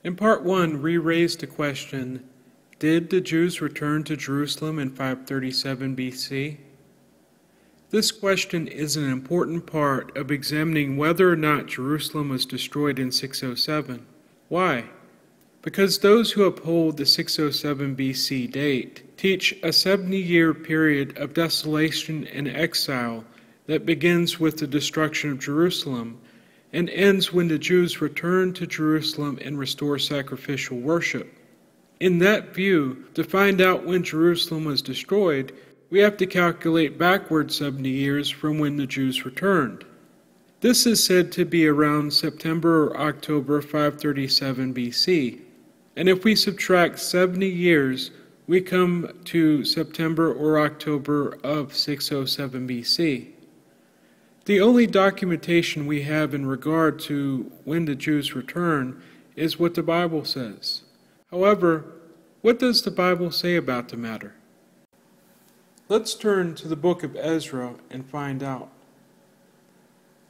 In Part 1, we raised the question, did the Jews return to Jerusalem in 537 BC? This question is an important part of examining whether or not Jerusalem was destroyed in 607. Why? Because those who uphold the 607 BC date teach a 70-year period of desolation and exile that begins with the destruction of Jerusalem and ends when the Jews return to Jerusalem and restore sacrificial worship. In that view, to find out when Jerusalem was destroyed, we have to calculate backward 70 years from when the Jews returned. This is said to be around September or October 537 BC. And if we subtract 70 years, we come to September or October of 607 BC. The only documentation we have in regard to when the Jews return is what the Bible says. However, what does the Bible say about the matter? Let's turn to the book of Ezra and find out.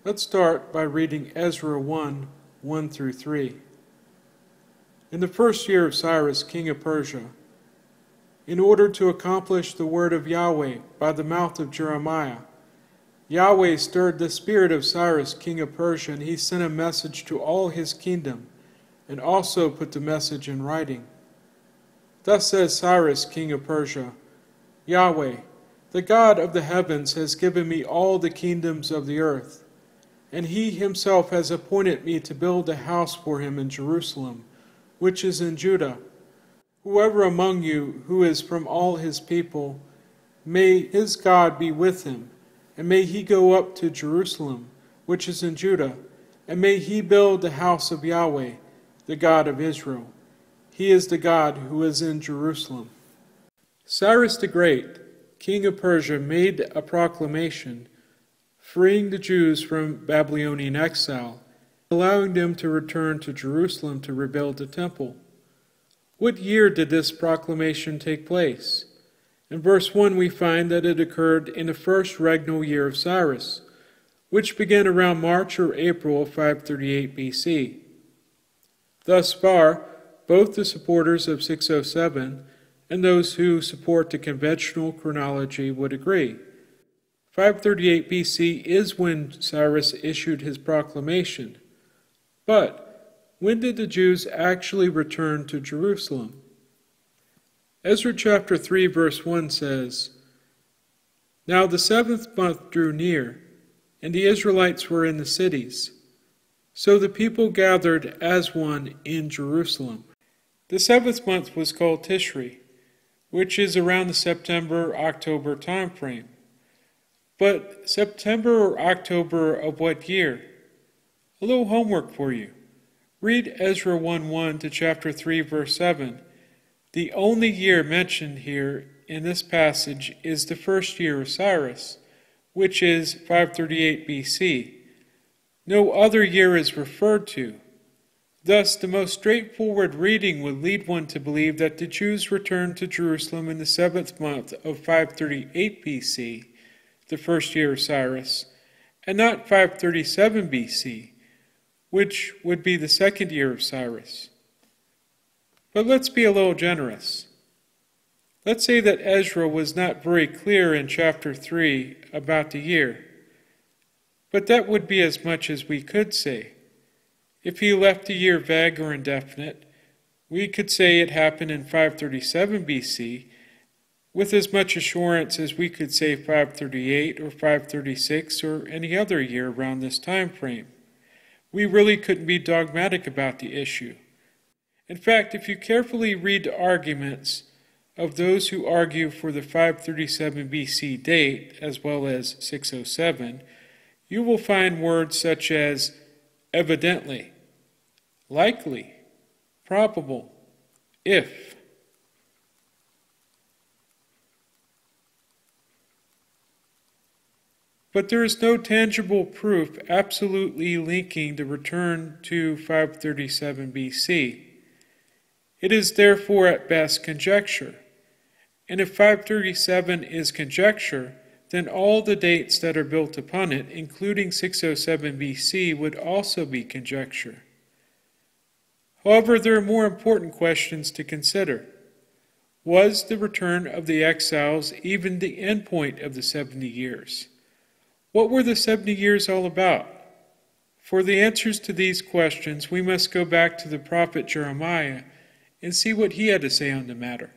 Let's start by reading Ezra 1, 1 through 3. In the first year of Cyrus, king of Persia, in order to accomplish the word of Yahweh by the mouth of Jeremiah, Yahweh stirred the spirit of Cyrus, king of Persia, and he sent a message to all his kingdom, and also put the message in writing. Thus says Cyrus, king of Persia, Yahweh, the God of the heavens, has given me all the kingdoms of the earth, and he himself has appointed me to build a house for him in Jerusalem, which is in Judah. Whoever among you who is from all his people, may his God be with him, and may he go up to Jerusalem, which is in Judah, and may he build the house of Yahweh, the God of Israel. He is the God who is in Jerusalem. Cyrus the Great, king of Persia, made a proclamation freeing the Jews from Babylonian exile, allowing them to return to Jerusalem to rebuild the temple. What year did this proclamation take place? In verse 1 we find that it occurred in the first regnal year of Cyrus, which began around March or April of 538 BC. Thus far, both the supporters of 607 and those who support the conventional chronology would agree. 538 BC is when Cyrus issued his proclamation. But when did the Jews actually return to Jerusalem? Ezra chapter 3 verse 1 says, Now the 7th month drew near, and the Israelites were in the cities. So the people gathered as one in Jerusalem. The 7th month was called Tishri, which is around the September-October time frame. But September or October of what year? A little homework for you. Read Ezra 1:1 to chapter 3 verse 7. The only year mentioned here in this passage is the first year of Cyrus, which is 538 BC. No other year is referred to. Thus, the most straightforward reading would lead one to believe that the Jews returned to Jerusalem in the 7th month of 538 BC, the first year of Cyrus, and not 537 BC, which would be the second year of Cyrus. But let's be a little generous. Let's say that Ezra was not very clear in chapter 3 about the year. But that would be as much as we could say. If he left the year vague or indefinite, we could say it happened in 537 BC with as much assurance as we could say 538 or 536 or any other year around this time frame. We really couldn't be dogmatic about the issue. In fact, if you carefully read the arguments of those who argue for the 537 BC date as well as 607, you will find words such as evidently, likely, probable, if. But there is no tangible proof absolutely linking the return to 537 BC. It is therefore at best conjecture. And if 537 is conjecture, then all the dates that are built upon it, including 607 BC, would also be conjecture. However, there are more important questions to consider. Was the return of the exiles even the end point of the 70 years? What were the 70 years all about? For the answers to these questions, we must go back to the prophet Jeremiah and see what he had to say on the matter.